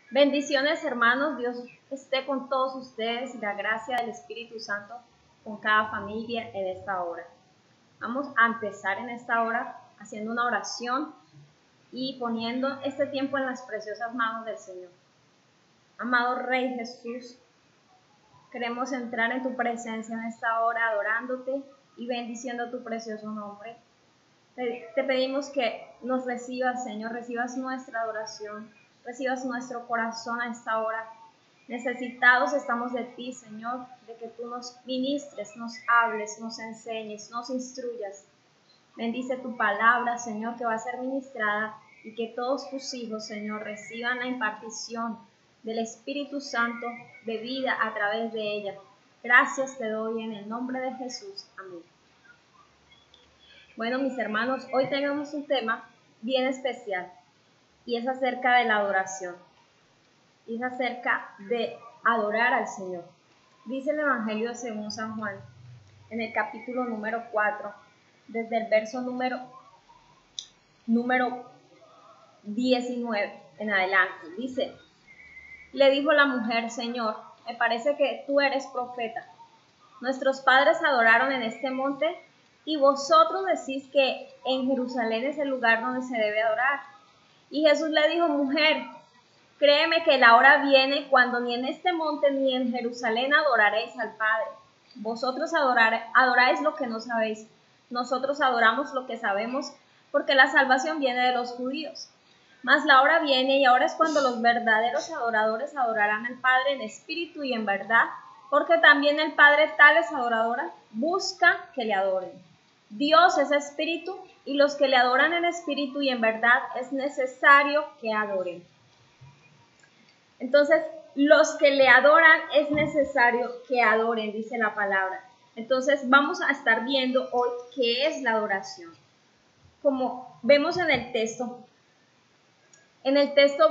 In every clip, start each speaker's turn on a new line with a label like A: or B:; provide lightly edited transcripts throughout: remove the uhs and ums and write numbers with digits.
A: Bendiciones, hermanos. Dios esté con todos ustedes y la gracia del Espíritu Santo con cada familia en esta hora. Vamos a empezar en esta hora haciendo una oración y poniendo este tiempo en las preciosas manos del Señor. Amado Rey Jesús, queremos entrar en tu presencia en esta hora adorándote y bendiciendo tu precioso nombre. Te pedimos que nos recibas, Señor, recibas nuestra adoración, recibas nuestro corazón a esta hora. Necesitados estamos de ti, Señor, de que tú nos ministres, nos hables, nos enseñes, nos instruyas. Bendice tu palabra, Señor, que va a ser ministrada y que todos tus hijos, Señor, reciban la impartición del Espíritu Santo de vida a través de ella. Gracias te doy en el nombre de Jesús. Amén. Bueno, mis hermanos, hoy tenemos un tema bien especial y es acerca de la adoración. Y es acerca de adorar al Señor. Dice el Evangelio según San Juan, en el capítulo número 4, desde el verso número 19 en adelante. Dice, le dijo la mujer, Señor, me parece que tú eres profeta. Nuestros padres adoraron en este monte y vosotros decís que en Jerusalén es el lugar donde se debe adorar. Y Jesús le dijo, mujer, créeme que la hora viene cuando ni en este monte ni en Jerusalén adoraréis al Padre. Vosotros adoráis lo que no sabéis. Nosotros adoramos lo que sabemos, porque la salvación viene de los judíos. Mas la hora viene y ahora es cuando los verdaderos adoradores adorarán al Padre en espíritu y en verdad, porque también el Padre tales adoradoras busca que le adoren. Dios es espíritu y los que le adoran en espíritu y en verdad es necesario que adoren. Entonces, los que le adoran es necesario que adoren, dice la palabra. Entonces, vamos a estar viendo hoy qué es la adoración. Como vemos en el texto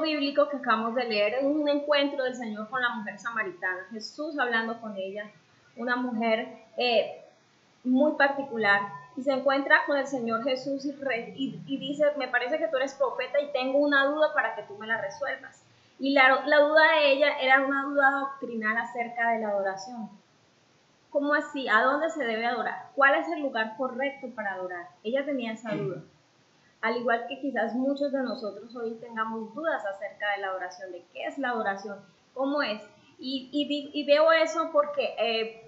A: bíblico que acabamos de leer, es un encuentro del Señor con la mujer samaritana. Jesús hablando con ella, una mujer muy particular, y se encuentra con el Señor Jesús y dice, me parece que tú eres profeta y tengo una duda para que tú me la resuelvas. Y la duda de ella era una duda doctrinal acerca de la adoración. ¿Cómo así? ¿A dónde se debe adorar? ¿Cuál es el lugar correcto para adorar? Ella tenía esa duda. Al igual que quizás muchos de nosotros hoy tengamos dudas acerca de la adoración, de qué es la adoración, cómo es. Y veo eso porque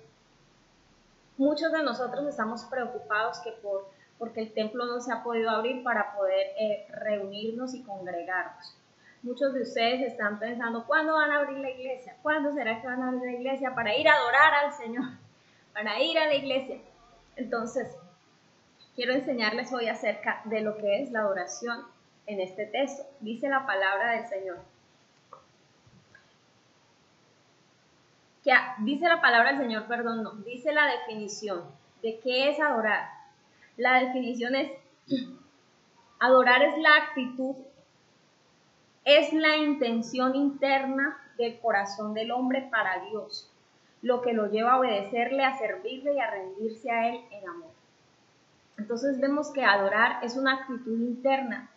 A: muchos de nosotros estamos preocupados porque el templo no se ha podido abrir para poder reunirnos y congregarnos. Muchos de ustedes están pensando, ¿cuándo van a abrir la iglesia? ¿Cuándo será que van a abrir la iglesia para ir a adorar al Señor? Para ir a la iglesia. Entonces, quiero enseñarles hoy acerca de lo que es la adoración en este texto. Dice la palabra del Señor. Dice la palabra del Señor, perdón, no, dice la definición de qué es adorar. La definición es, adorar es la actitud, es la intención interna del corazón del hombre para Dios, lo que lo lleva a obedecerle, a servirle y a rendirse a Él en amor. Entonces vemos que adorar es una actitud interna,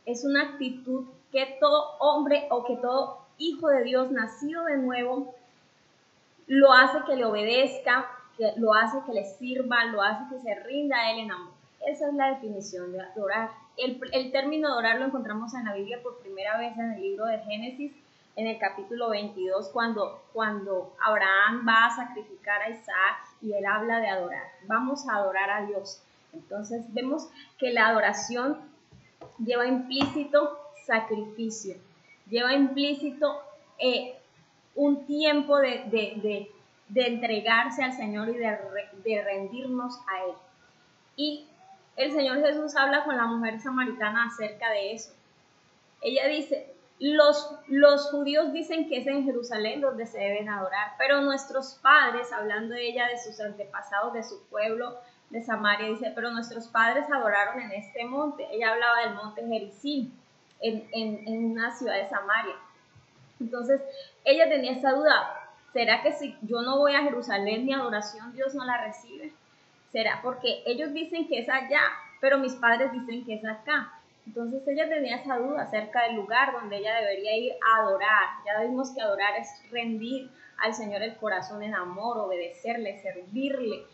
A: es una actitud que todo hombre o que todo hijo de Dios nacido de nuevo lo hace que le obedezca, lo hace que le sirva, lo hace que se rinda a Él en amor. Esa es la definición de adorar. El término adorar lo encontramos en la Biblia por primera vez en el libro de Génesis, en el capítulo 22, cuando Abraham va a sacrificar a Isaac y él habla de adorar. Vamos a adorar a Dios. Entonces vemos que la adoración lleva implícito sacrificio, lleva implícito un tiempo de entregarse al Señor y de rendirnos a Él. Y el Señor Jesús habla con la mujer samaritana acerca de eso. Ella dice, los judíos dicen que es en Jerusalén donde se deben adorar, pero nuestros padres, hablando de ella, de sus antepasados, de su pueblo, de Samaria, dice, pero nuestros padres adoraron en este monte. Ella hablaba del monte Gerizim, en una ciudad de Samaria. Entonces, ella tenía esa duda, ¿será que si yo no voy a Jerusalén, mi adoración Dios no la recibe? ¿Será? Porque ellos dicen que es allá, pero mis padres dicen que es acá. Entonces ella tenía esa duda acerca del lugar donde ella debería ir a adorar. Ya vimos que adorar es rendir al Señor el corazón en amor, obedecerle, servirle,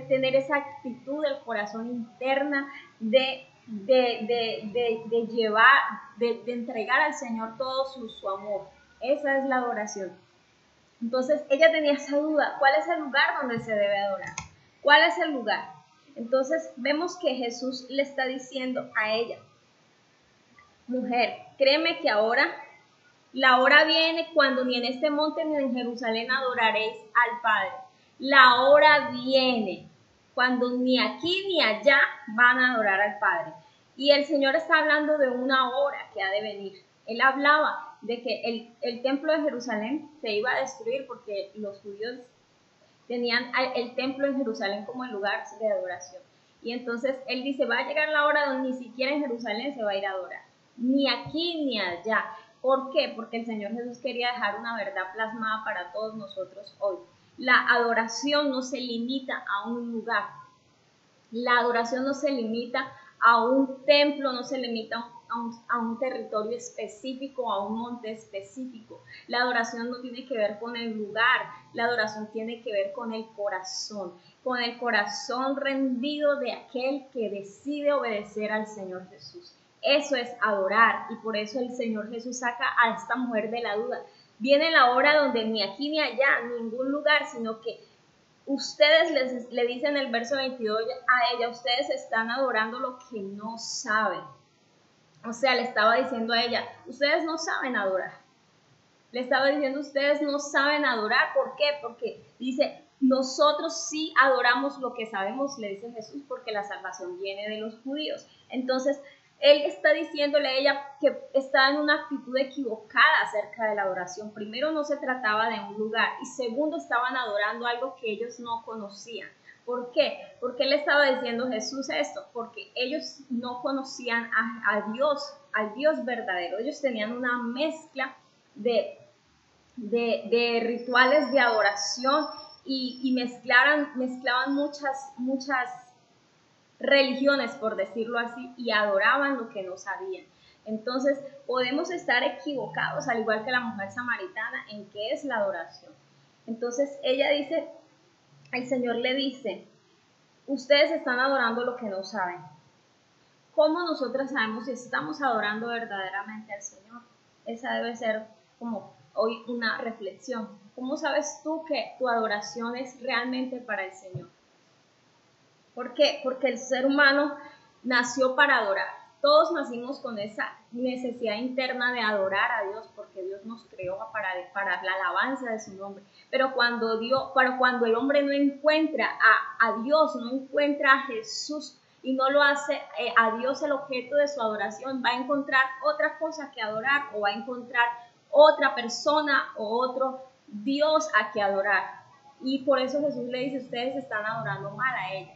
A: tener esa actitud del corazón interna de llevar, de entregar al Señor todo su amor. Esa es la adoración. Entonces ella tenía esa duda, ¿cuál es el lugar donde se debe adorar? ¿Cuál es el lugar? Entonces vemos que Jesús le está diciendo a ella, mujer, créeme que ahora, la hora viene cuando ni en este monte ni en Jerusalén adoraréis al Padre. La hora viene cuando ni aquí ni allá van a adorar al Padre. Y el Señor está hablando de una hora que ha de venir. Él hablaba de que el templo de Jerusalén se iba a destruir porque los judíos tenían el templo en Jerusalén como el lugar de adoración. Y entonces Él dice, va a llegar la hora donde ni siquiera en Jerusalén se va a ir a adorar. Ni aquí ni allá. ¿Por qué? Porque el Señor Jesús quería dejar una verdad plasmada para todos nosotros hoy. La adoración no se limita a un lugar. La adoración no se limita a un templo, no se limita a un territorio específico, a un monte específico. La adoración no tiene que ver con el lugar, la adoración tiene que ver con el corazón rendido de aquel que decide obedecer al Señor Jesús. Eso es adorar, y por eso el Señor Jesús saca a esta mujer de la duda. Viene la hora donde ni aquí ni allá, ningún lugar, sino que ustedes le dicen en el verso 22 a ella, ustedes están adorando lo que no saben. O sea, le estaba diciendo a ella, ustedes no saben adorar. Le estaba diciendo, ustedes no saben adorar. ¿Por qué? Porque dice, nosotros sí adoramos lo que sabemos, le dice Jesús, porque la salvación viene de los judíos. Entonces, Él está diciéndole a ella que está en una actitud equivocada acerca de la adoración. Primero, no se trataba de un lugar, y segundo, estaban adorando algo que ellos no conocían. ¿Por qué? ¿Por qué le estaba diciendo Jesús esto? Porque ellos no conocían a Dios, al Dios verdadero. Ellos tenían una mezcla de rituales de adoración y mezclaban muchas religiones, por decirlo así, y adoraban lo que no sabían. Entonces, podemos estar equivocados, al igual que la mujer samaritana, en qué es la adoración. Entonces, ella dice, el Señor le dice, ustedes están adorando lo que no saben. ¿Cómo nosotras sabemos si estamos adorando verdaderamente al Señor? Esa debe ser como hoy una reflexión. ¿Cómo sabes tú que tu adoración es realmente para el Señor? ¿Por qué? Porque el ser humano nació para adorar. Todos nacimos con esa necesidad interna de adorar a Dios, porque Dios nos creó para la alabanza de su nombre. Pero cuando el hombre no encuentra a Dios, no encuentra a Jesús y no lo hace a Dios el objeto de su adoración, va a encontrar otra cosa que adorar, o va a encontrar otra persona o otro Dios a que adorar. Y por eso Jesús le dice, ustedes están adorando mal a ella.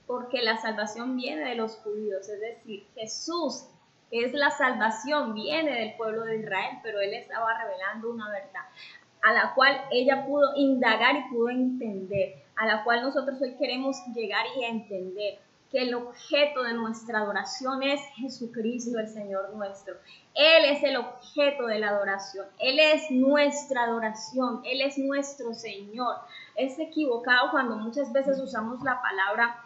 A: Porque la salvación viene de los judíos, es decir, Jesús, que es la salvación, viene del pueblo de Israel, pero Él estaba revelando una verdad a la cual ella pudo indagar y pudo entender, a la cual nosotros hoy queremos llegar y entender, que el objeto de nuestra adoración es Jesucristo, el Señor nuestro. Él es el objeto de la adoración, Él es nuestra adoración, Él es nuestro Señor. Es equivocado cuando muchas veces usamos la palabra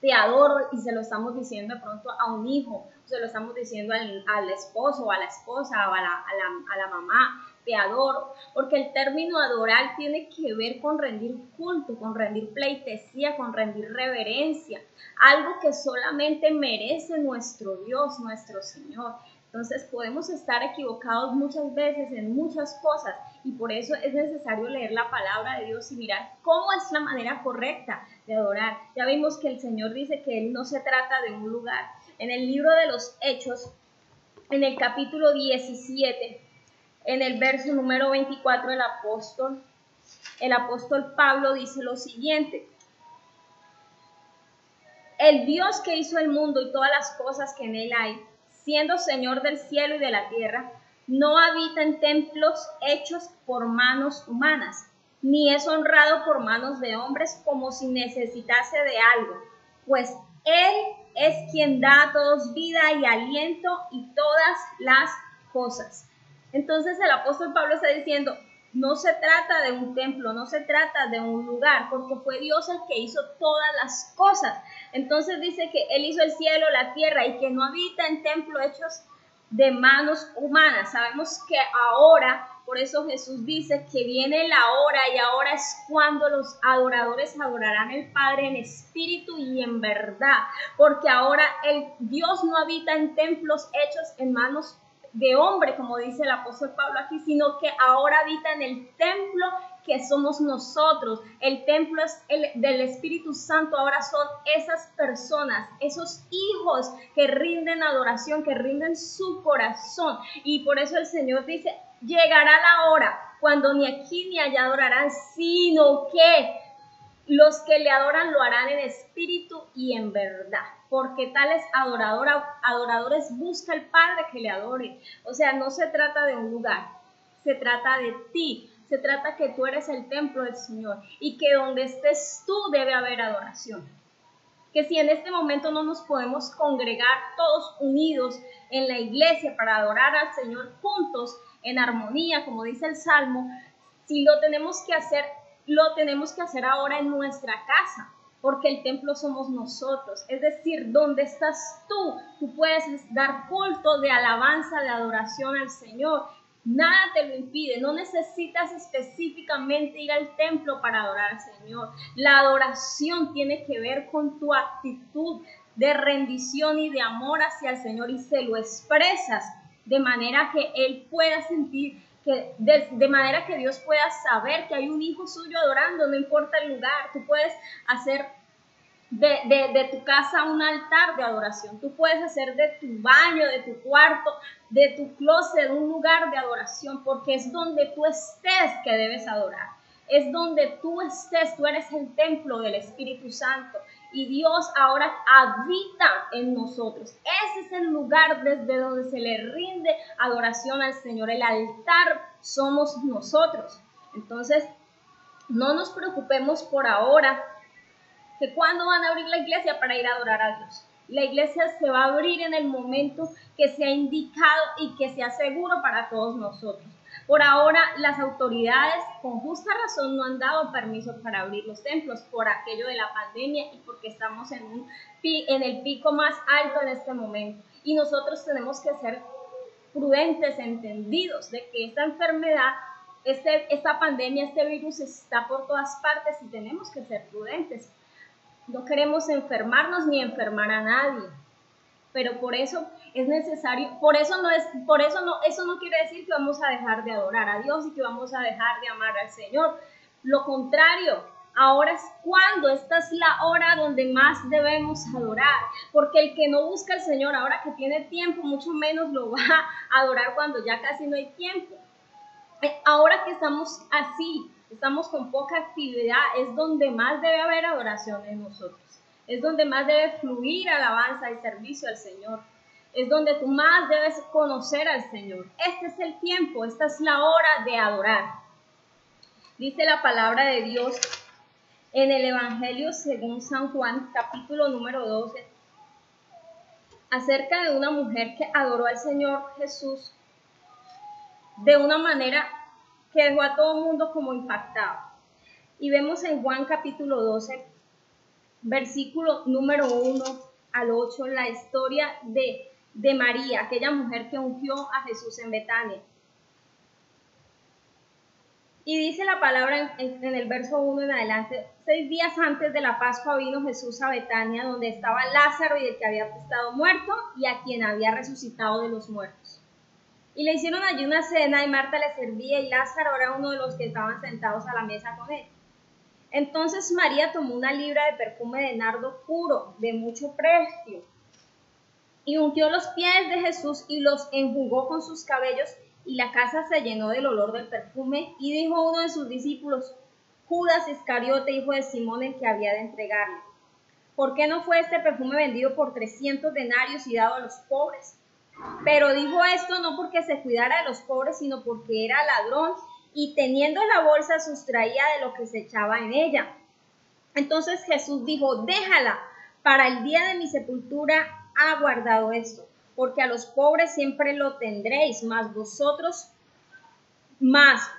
A: te adoro y se lo estamos diciendo de pronto a un hijo, se lo estamos diciendo al esposo, o a la esposa, o a la mamá, te adoro, porque el término adorar tiene que ver con rendir culto, con rendir pleitesía, con rendir reverencia, algo que solamente merece nuestro Dios, nuestro Señor. Entonces podemos estar equivocados muchas veces en muchas cosas, y por eso es necesario leer la palabra de Dios y mirar cómo es la manera correcta de adorar. Ya vimos que el Señor dice que Él no se trata de un lugar. En el libro de los Hechos, en el capítulo 17, en el verso número 24, el apóstol Pablo dice lo siguiente: el Dios que hizo el mundo y todas las cosas que en él hay, siendo Señor del cielo y de la tierra, no habita en templos hechos por manos humanas, ni es honrado por manos de hombres como si necesitase de algo, pues Él es quien da a todos vida y aliento y todas las cosas. Entonces el apóstol Pablo está diciendo, no se trata de un templo, no se trata de un lugar, porque fue Dios el que hizo todas las cosas. Entonces dice que Él hizo el cielo, la tierra, y que no habita en templos hechos de manos humanas. Sabemos que ahora, por eso Jesús dice que viene la hora, y ahora es cuando los adoradores adorarán al Padre en espíritu y en verdad, porque ahora el Dios no habita en templos hechos en manos de hombre, como dice el apóstol Pablo aquí, sino que ahora habita en el templo que somos nosotros. El templo es del Espíritu Santo. Ahora son esas personas, esos hijos que rinden adoración, que rinden su corazón. Y por eso el Señor dice, llegará la hora cuando ni aquí ni allá adorarán, sino que los que le adoran lo harán en espíritu y en verdad, porque tales adoradores busca el Padre que le adore. O sea, no se trata de un lugar, se trata de ti, se trata que tú eres el templo del Señor y que donde estés tú debe haber adoración. Que si en este momento no nos podemos congregar todos unidos en la iglesia para adorar al Señor juntos, en armonía, como dice el Salmo, si lo tenemos que hacer ahora en nuestra casa, porque el templo somos nosotros. Es decir, donde estás tú puedes dar culto de alabanza, de adoración al Señor. Nada te lo impide, no necesitas específicamente ir al templo para adorar al Señor. La adoración tiene que ver con tu actitud de rendición y de amor hacia el Señor, y se lo expresas de manera que Él pueda sentir, que de manera que Dios pueda saber que hay un hijo suyo adorando, no importa el lugar. Tú puedes hacer de tu casa un altar de adoración. Tú puedes hacer de tu baño, de tu cuarto, de tu closet un lugar de adoración, porque es donde tú estés que debes adorar. Es donde tú estés, tú eres el templo del Espíritu Santo y Dios ahora habita en nosotros. Ese es el lugar desde donde se le rinde adoración al Señor. El altar somos nosotros. Entonces, no nos preocupemos por ahora que cuándo van a abrir la iglesia para ir a adorar a Dios. La iglesia se va a abrir en el momento que se ha indicado y que sea seguro para todos nosotros. Por ahora, las autoridades con justa razón no han dado permiso para abrir los templos por aquello de la pandemia y porque estamos en el pico más alto en este momento. Y nosotros tenemos que ser prudentes, entendidos de que esta enfermedad, esta pandemia, este virus está por todas partes y tenemos que ser prudentes. No queremos enfermarnos ni enfermar a nadie, pero por eso es necesario, eso no quiere decir que vamos a dejar de adorar a Dios y que vamos a dejar de amar al Señor. Lo contrario, ahora es cuando, esta es la hora donde más debemos adorar, porque el que no busca al Señor ahora que tiene tiempo, mucho menos lo va a adorar cuando ya casi no hay tiempo. Ahora que estamos así, estamos con poca actividad, es donde más debe haber adoración en nosotros. Es donde más debe fluir alabanza y servicio al Señor. Es donde tú más debes conocer al Señor. Este es el tiempo, esta es la hora de adorar. Dice la palabra de Dios en el Evangelio según San Juan, capítulo número 12, acerca de una mujer que adoró al Señor Jesús de una manera que dejó a todo el mundo como impactado. Y vemos en Juan capítulo 12, versículo número 1 al 8, la historia de María, aquella mujer que ungió a Jesús en Betania. Y dice la palabra en el verso 1 en adelante: 6 días antes de la Pascua vino Jesús a Betania, donde estaba Lázaro y el que había estado muerto y a quien había resucitado de los muertos. Y le hicieron allí una cena y Marta le servía y Lázaro era uno de los que estaban sentados a la mesa con él. Entonces María tomó una libra de perfume de nardo puro, de mucho precio, y ungió los pies de Jesús y los enjugó con sus cabellos, y la casa se llenó del olor del perfume. Y dijo uno de sus discípulos, Judas Iscariote, hijo de Simón, el que había de entregarle: ¿por qué no fue este perfume vendido por 300 denarios y dado a los pobres? Pero dijo esto no porque se cuidara de los pobres, sino porque era ladrón, y teniendo la bolsa sustraía de lo que se echaba en ella. Entonces Jesús dijo: déjala, para el día de mi sepultura ha guardado esto, porque a los pobres siempre lo tendréis, mas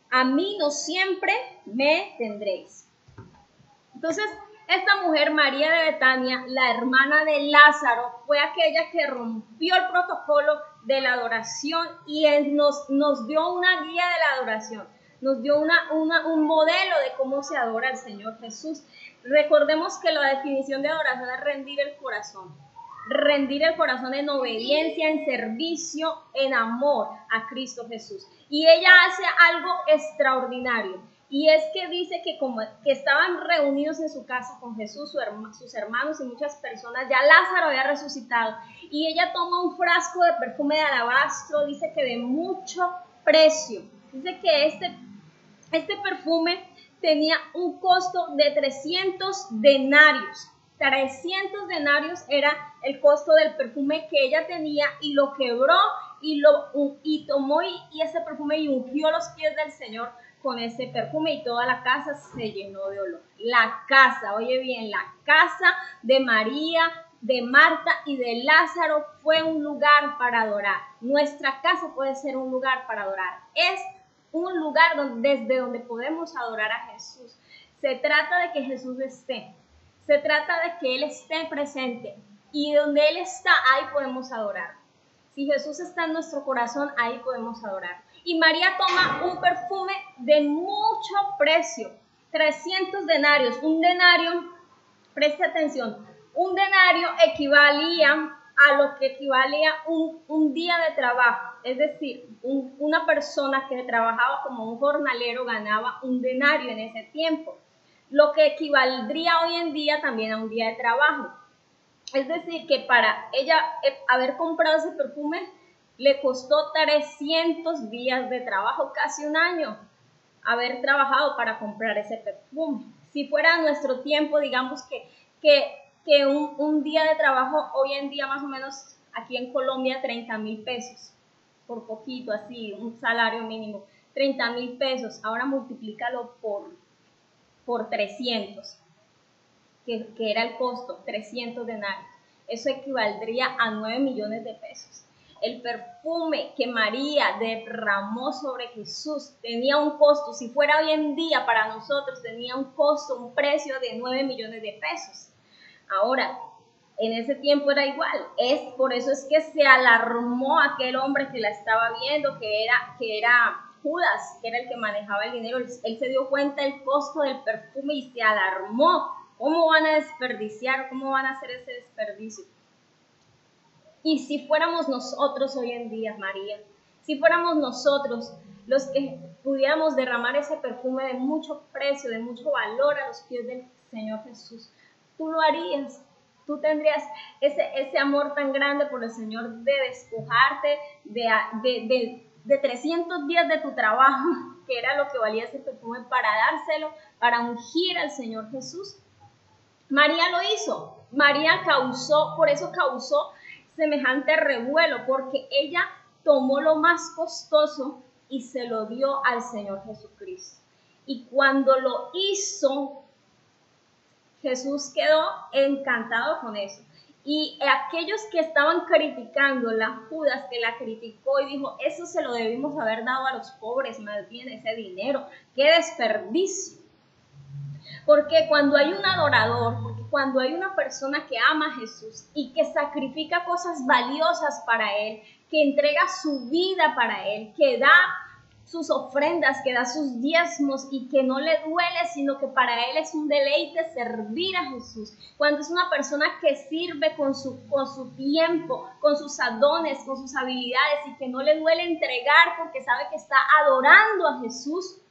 A: a mí no siempre me tendréis. Entonces, esta mujer, María de Betania, la hermana de Lázaro, fue aquella que rompió el protocolo de la adoración y nos dio una guía de la adoración, nos dio un modelo de cómo se adora al Señor Jesús. Recordemos que la definición de adoración es rendir el corazón en obediencia, en servicio, en amor a Cristo Jesús. Y ella hace algo extraordinario. Y es que dice que como que estaban reunidos en su casa con Jesús, sus hermanos y muchas personas, ya Lázaro había resucitado, y ella toma un frasco de perfume de alabastro, dice que de mucho precio. Dice que este perfume tenía un costo de 300 denarios. 300 denarios era el costo del perfume que ella tenía, y lo quebró y tomó y ese perfume y ungió los pies del Señor con ese perfume, y toda la casa se llenó de olor. La casa, oye bien, la casa de María, de Marta y de Lázaro fue un lugar para adorar. Nuestra casa puede ser un lugar para adorar. Es un lugar desde donde podemos adorar a Jesús. Se trata de que Jesús esté. Se trata de que Él esté presente. Y donde Él está, ahí podemos adorar. Si Jesús está en nuestro corazón, ahí podemos adorar. Y María toma un perfume de mucho precio, 300 denarios. Un denario, preste atención, un denario equivalía a lo que equivalía un día de trabajo. Es decir, una persona que trabajaba como un jornalero ganaba un denario en ese tiempo, lo que equivaldría hoy en día también a un día de trabajo. Es decir, que para ella haber comprado ese perfume le costó 300 días de trabajo, casi un año, haber trabajado para comprar ese perfume. Si fuera nuestro tiempo, digamos que un día de trabajo hoy en día más o menos aquí en Colombia 30.000 pesos, por poquito, así, un salario mínimo, 30.000 pesos, ahora multiplícalo por 300. Que era el costo, 300 denarios. Eso equivaldría a 9 millones de pesos. El perfume que María derramó sobre Jesús tenía un costo, si fuera hoy en día para nosotros, tenía un costo, un precio de 9 millones de pesos. Ahora, en ese tiempo era igual. Por eso es que se alarmó aquel hombre que la estaba viendo, que era Judas, que era el que manejaba el dinero. Él se dio cuenta del costo del perfume y se alarmó. ¿Cómo van a desperdiciar? ¿Cómo van a hacer ese desperdicio? Y si fuéramos nosotros hoy en día, María, si fuéramos nosotros los que pudiéramos derramar ese perfume de mucho precio, de mucho valor a los pies del Señor Jesús, tú lo harías. Tú tendrías ese amor tan grande por el Señor de despojarte de 300 días de tu trabajo, que era lo que valía ese perfume, para dárselo, para ungir al Señor Jesús. María lo hizo. María por eso causó semejante revuelo, porque ella tomó lo más costoso y se lo dio al Señor Jesucristo. Y cuando lo hizo, Jesús quedó encantado con eso. Y aquellos que estaban criticando, la Judas que la criticó y dijo, eso se lo debimos haber dado a los pobres, más bien ese dinero, qué desperdicio. Porque cuando hay un adorador, porque cuando hay una persona que ama a Jesús y que sacrifica cosas valiosas para Él, que entrega su vida para Él, que da sus ofrendas, que da sus diezmos y que no le duele, sino que para Él es un deleite servir a Jesús. Cuando es una persona que sirve con su tiempo, con sus dones, con sus habilidades y que no le duele entregar porque sabe que está adorando a Jesús,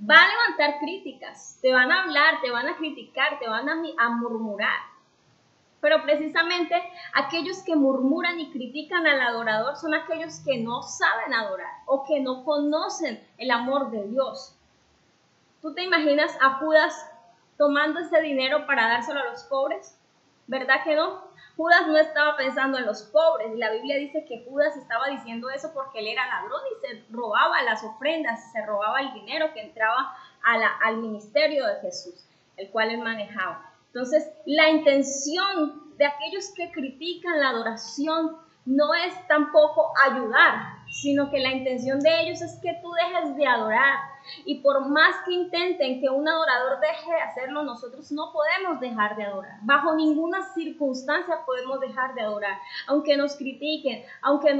A: va a levantar críticas, te van a hablar, te van a criticar, te van a murmurar. Pero precisamente aquellos que murmuran y critican al adorador son aquellos que no saben adorar o que no conocen el amor de Dios. ¿Tú te imaginas a Judas tomando ese dinero para dárselo a los pobres? ¿Verdad que no? Judas no estaba pensando en los pobres. La Biblia dice que Judas estaba diciendo eso porque él era ladrón y se robaba las ofrendas, se robaba el dinero que entraba al ministerio de Jesús, el cual él manejaba. Entonces, la intención de aquellos que critican la adoración no es tampoco ayudar, sino que la intención de ellos es que tú dejes de adorar. Y por más que intenten que un adorador deje de hacerlo, nosotros no podemos dejar de adorar. Bajo ninguna circunstancia podemos dejar de adorar. Aunque nos critiquen, aunque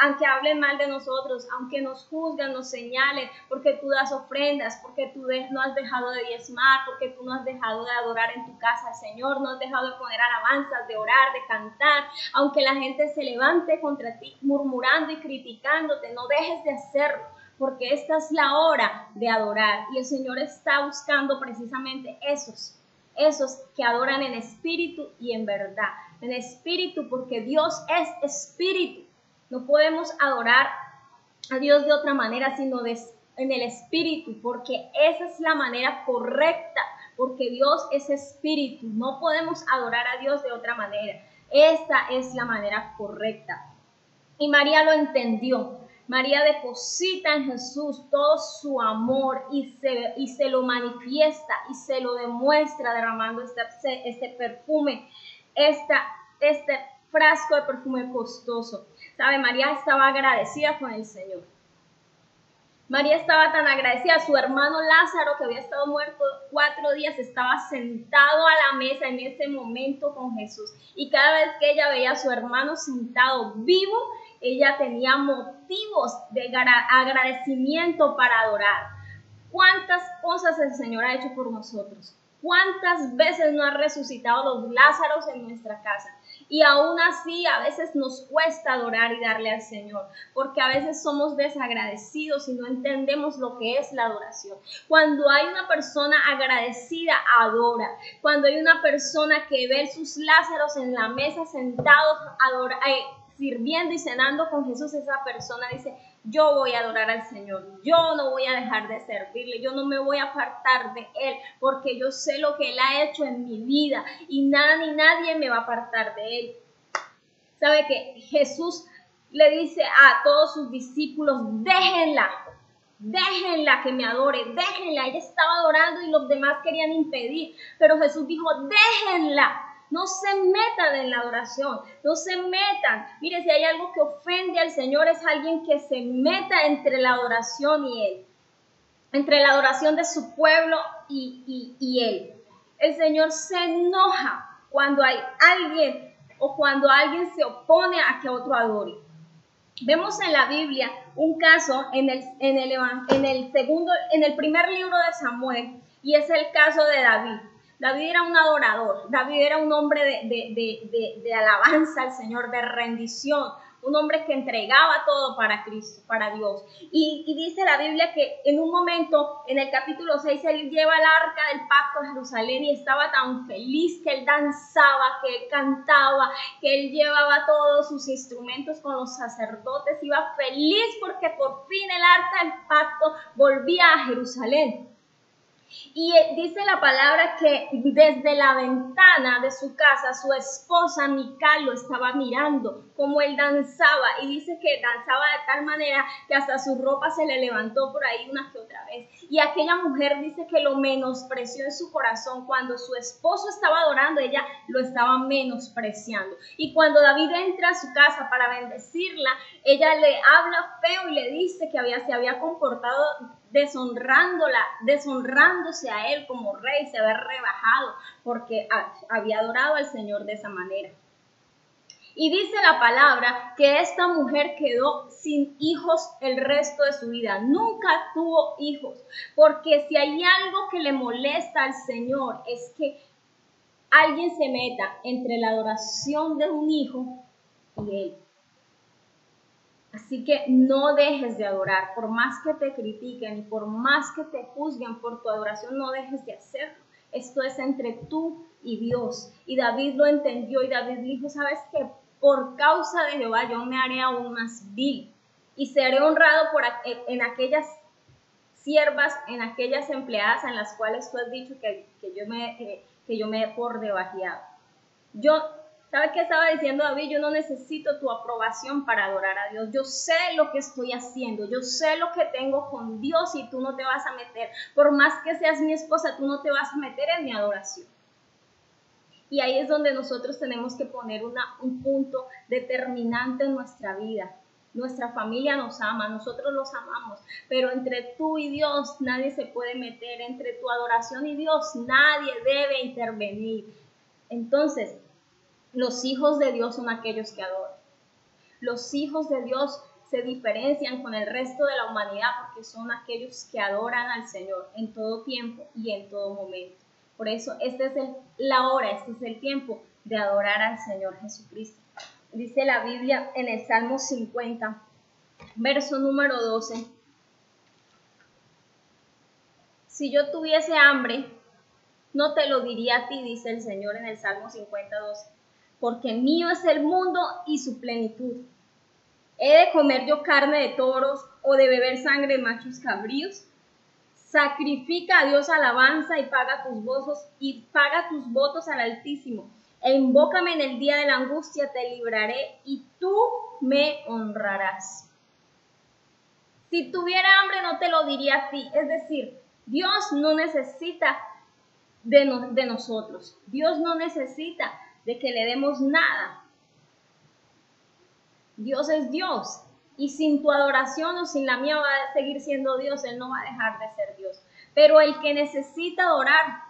A: aunque hablen mal de nosotros, aunque nos juzgan, nos señalen, porque tú das ofrendas, porque tú no has dejado de diezmar, porque tú no has dejado de adorar en tu casa al Señor, no has dejado de poner alabanzas, de orar, de cantar, aunque la gente se levante contra ti murmurando y criticándote, no dejes de hacerlo, porque esta es la hora de adorar y el Señor está buscando precisamente esos que adoran en espíritu y en verdad. En espíritu, porque Dios es espíritu. No podemos adorar a Dios de otra manera, sino en el espíritu, porque esa es la manera correcta, porque Dios es espíritu. No podemos adorar a Dios de otra manera. Esta es la manera correcta. Y María lo entendió. María deposita en Jesús todo su amor y se lo manifiesta y se lo demuestra derramando este perfume, este frasco de perfume costoso. ¿Sabe? María estaba agradecida con el Señor. María estaba tan agradecida. Su hermano Lázaro, que había estado muerto 4 días, estaba sentado a la mesa en ese momento con Jesús. Y cada vez que ella veía a su hermano sentado vivo, ella tenía motivos de agradecimiento para adorar. ¿Cuántas cosas el Señor ha hecho por nosotros? ¿Cuántas veces no ha resucitado los Lázaros en nuestra casa? Y aún así a veces nos cuesta adorar y darle al Señor, porque a veces somos desagradecidos y no entendemos lo que es la adoración. Cuando hay una persona agradecida, adora. Cuando hay una persona que ve sus Lázaros en la mesa sentados, sirviendo y cenando con Jesús, esa persona dice: yo voy a adorar al Señor, yo no voy a dejar de servirle, yo no me voy a apartar de Él, porque yo sé lo que Él ha hecho en mi vida y nada ni nadie me va a apartar de Él. ¿Sabe que Jesús le dice a todos sus discípulos: déjenla que me adore, déjenla? Ella estaba adorando y los demás querían impedir, pero Jesús dijo: déjenla. No se metan en la adoración, no se metan. Mire, si hay algo que ofende al Señor es alguien que se meta entre la adoración y Él, entre la adoración de su pueblo y Él. El Señor se enoja cuando hay alguien o cuando alguien se opone a que otro adore. Vemos en la Biblia un caso en el primer libro de Samuel, y es el caso de David. David era un adorador, David era un hombre de alabanza al Señor, de rendición, un hombre que entregaba todo para Cristo, para Dios. Y dice la Biblia que en un momento, en el capítulo 6, él lleva el arca del pacto a Jerusalén y estaba tan feliz que él danzaba, que él cantaba, que él llevaba todos sus instrumentos con los sacerdotes, iba feliz porque por fin el arca del pacto volvía a Jerusalén. Y dice la palabra que desde la ventana de su casa, su esposa Mical lo estaba mirando, como él danzaba, y dice que danzaba de tal manera que hasta su ropa se le levantó por ahí una que otra vez. Y aquella mujer dice que lo menospreció en su corazón. Cuando su esposo estaba adorando, ella lo estaba menospreciando. Y cuando David entra a su casa para bendecirla, ella le habla feo y le dice que se había comportado deshonándose a él como rey, se había rebajado porque había adorado al Señor de esa manera. Y dice la palabra que esta mujer quedó sin hijos el resto de su vida. Nunca tuvo hijos, porque si hay algo que le molesta al Señor es que alguien se meta entre la adoración de un hijo y él. Así que no dejes de adorar, por más que te critiquen y por más que te juzguen por tu adoración, no dejes de hacerlo. Esto es entre tú y Dios. Y David lo entendió y David dijo: ¿sabes qué? Por causa de Jehová yo me haré aún más vil y seré honrado en aquellas siervas, en aquellas empleadas en las cuales tú has dicho que yo me he por debajeado. ¿Sabes qué estaba diciendo David? Yo no necesito tu aprobación para adorar a Dios. Yo sé lo que estoy haciendo. Yo sé lo que tengo con Dios y tú no te vas a meter. Por más que seas mi esposa, tú no te vas a meter en mi adoración. Y ahí es donde nosotros tenemos que poner un punto determinante en nuestra vida. Nuestra familia nos ama, nosotros los amamos, pero entre tú y Dios nadie se puede meter, entre tu adoración y Dios nadie debe intervenir. Entonces, los hijos de Dios son aquellos que adoran. Los hijos de Dios se diferencian con el resto de la humanidad porque son aquellos que adoran al Señor en todo tiempo y en todo momento. Por eso, esta es la hora, este es el tiempo de adorar al Señor Jesucristo. Dice la Biblia en el Salmo 50, verso número 12. Si yo tuviese hambre, no te lo diría a ti, dice el Señor en el Salmo 50, 12, porque mío es el mundo y su plenitud. ¿He de comer yo carne de toros o de beber sangre de machos cabríos? Sacrifica a Dios alabanza y paga tus votos al Altísimo. E invócame en el día de la angustia, te libraré y tú me honrarás. Si tuviera hambre no te lo diría a ti. Es decir, Dios no necesita de nosotros. Dios no necesita de que le demos nada. Dios es Dios. Y sin tu adoración o sin la mía va a seguir siendo Dios. Él no va a dejar de ser Dios. Pero el que necesita adorar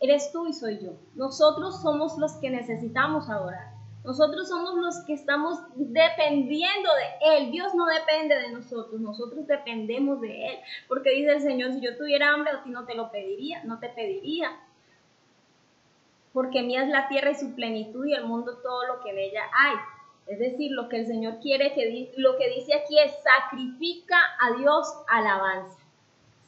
A: eres tú y soy yo. Nosotros somos los que necesitamos adorar. Nosotros somos los que estamos dependiendo de Él. Dios no depende de nosotros. Nosotros dependemos de Él. Porque dice el Señor, si yo tuviera hambre a ti no te lo pediría, no te pediría. Porque mía es la tierra y su plenitud y el mundo todo lo que en ella hay. Es decir, lo que el Señor quiere, lo que dice aquí es sacrifica a Dios alabanza.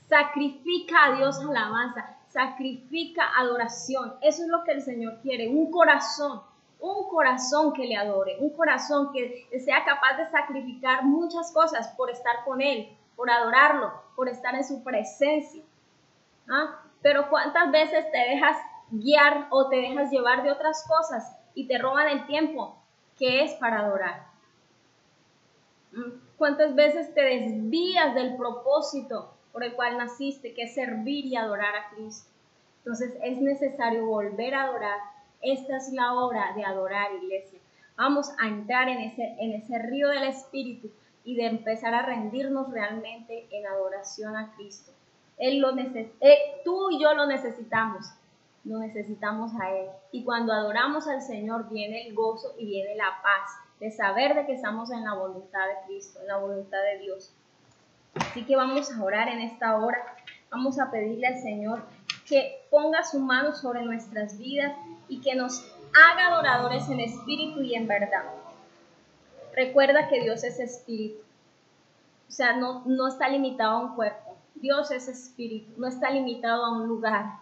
A: Sacrifica a Dios alabanza. Sacrifica adoración. Eso es lo que el Señor quiere. Un corazón que le adore. Un corazón que sea capaz de sacrificar muchas cosas por estar con Él, por adorarlo, por estar en su presencia. Pero ¿cuántas veces te dejas guiar o te dejas llevar de otras cosas y te roban el tiempo que es para adorar? ¿Cuántas veces te desvías del propósito por el cual naciste, que es servir y adorar a Cristo? Entonces es necesario volver a adorar. Esta es la hora de adorar, iglesia. Vamos a entrar en ese río del Espíritu y de empezar a rendirnos realmente en adoración a Cristo. Tú y yo lo necesitamos a Él. Y cuando adoramos al Señor viene el gozo y viene la paz de saber de que estamos en la voluntad de Cristo, en la voluntad de Dios. Así que vamos a orar en esta hora, vamos a pedirle al Señor que ponga su mano sobre nuestras vidas y que nos haga adoradores en espíritu y en verdad. Recuerda que Dios es espíritu, o sea, no está limitado a un cuerpo. Dios es espíritu, no está limitado a un lugar.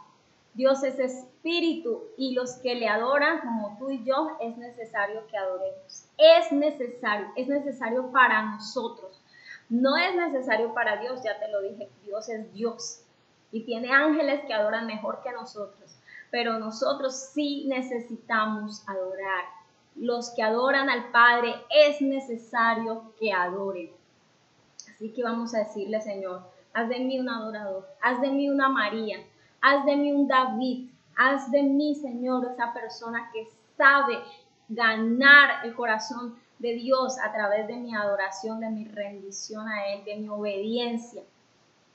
A: Dios es espíritu y los que le adoran, como tú y yo, es necesario que adoremos. Es necesario para nosotros. No es necesario para Dios, ya te lo dije, Dios es Dios y tiene ángeles que adoran mejor que nosotros, pero nosotros sí necesitamos adorar. Los que adoran al Padre es necesario que adoren. Así que vamos a decirle, Señor, haz de mí un adorador, haz de mí una María, haz de mí un David, haz de mí, Señor, esa persona que sabe ganar el corazón de Dios a través de mi adoración, de mi rendición a Él, de mi obediencia.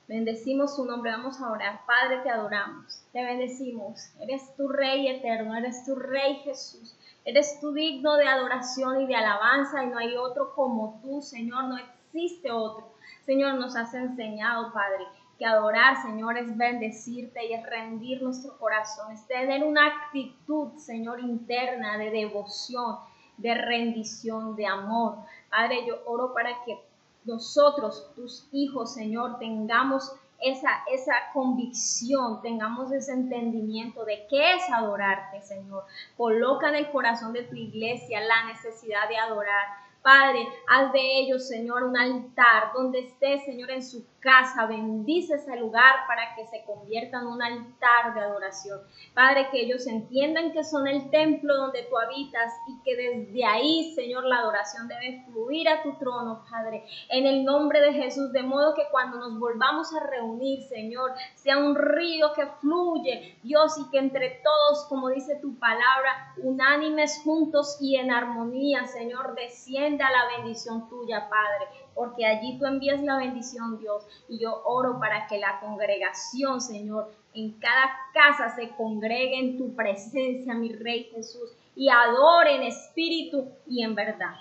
A: Bendecimos su nombre, vamos a orar. Padre, te adoramos, te bendecimos. Eres tu Rey eterno, eres tu Rey Jesús. Eres tú digno de adoración y de alabanza y no hay otro como tú, Señor, no existe otro. Señor, nos has enseñado, Padre, que adorar, Señor, es bendecirte y es rendir nuestro corazón, es tener una actitud, Señor, interna de devoción, de rendición, de amor. Padre, yo oro para que nosotros, tus hijos, Señor, tengamos esa convicción, tengamos ese entendimiento de qué es adorarte, Señor. Coloca en el corazón de tu iglesia la necesidad de adorar. Padre, haz de ellos, Señor, un altar donde esté, Señor, en su casa, bendice ese lugar para que se convierta en un altar de adoración. Padre, que ellos entiendan que son el templo donde tú habitas y que desde ahí, Señor, la adoración debe fluir a tu trono, Padre, en el nombre de Jesús, de modo que cuando nos volvamos a reunir, Señor, sea un río que fluye, Dios, y que entre todos, como dice tu palabra, unánimes, juntos y en armonía, Señor, descienda la bendición tuya, Padre, porque allí tú envías la bendición, Dios, y yo oro para que la congregación, Señor, en cada casa se congregue en tu presencia, mi Rey Jesús, y adore en espíritu y en verdad.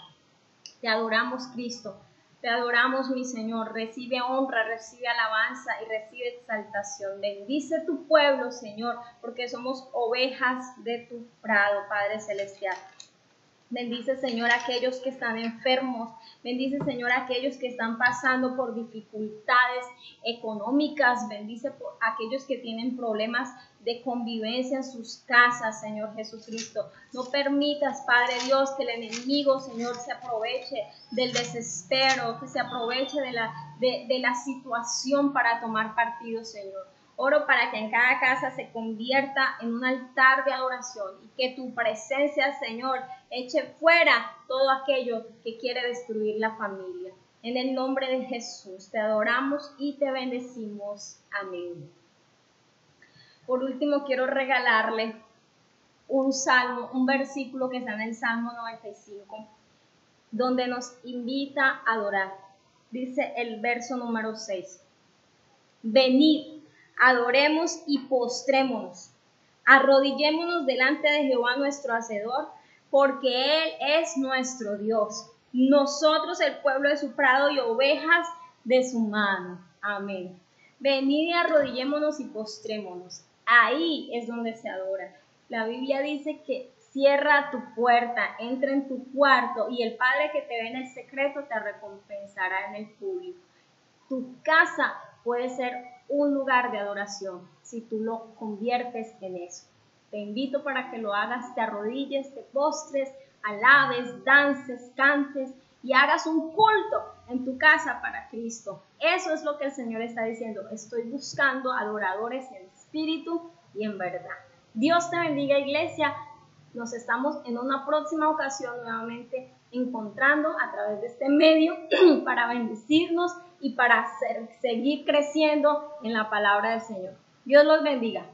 A: Te adoramos, Cristo. Te adoramos, mi Señor. Recibe honra, recibe alabanza y recibe exaltación. Bendice tu pueblo, Señor, porque somos ovejas de tu prado, Padre Celestial. Bendice, Señor, a aquellos que están enfermos. Bendice, Señor, a aquellos que están pasando por dificultades económicas. Bendice a aquellos que tienen problemas de convivencia en sus casas, Señor Jesucristo. No permitas, Padre Dios, que el enemigo, Señor, se aproveche del desespero, que se aproveche de la situación para tomar partido, Señor. Oro para que en cada casa se convierta en un altar de adoración y que tu presencia, Señor, eche fuera todo aquello que quiere destruir la familia. En el nombre de Jesús te adoramos y te bendecimos. Amén. Por último, quiero regalarle un salmo, un versículo que está en el Salmo 95, donde nos invita a adorar. Dice el verso número 6. Venid, adoremos y postrémonos, arrodillémonos delante de Jehová nuestro Hacedor, porque Él es nuestro Dios, nosotros el pueblo de su prado y ovejas de su mano. Amén. Venid y arrodillémonos y postrémonos. Ahí es donde se adora. La Biblia dice que cierra tu puerta, entra en tu cuarto y el Padre que te ve en el secreto te recompensará en el público. Tu casa puede ser un lugar de adoración si tú lo conviertes en eso. Te invito para que lo hagas, te arrodilles, te postres, alabes, dances, cantes y hagas un culto en tu casa para Cristo. Eso es lo que el Señor está diciendo. Estoy buscando adoradores en espíritu y en verdad. Dios te bendiga, iglesia. Nos estamos en una próxima ocasión nuevamente encontrando a través de este medio para bendecirnos y para seguir creciendo en la palabra del Señor. Dios los bendiga.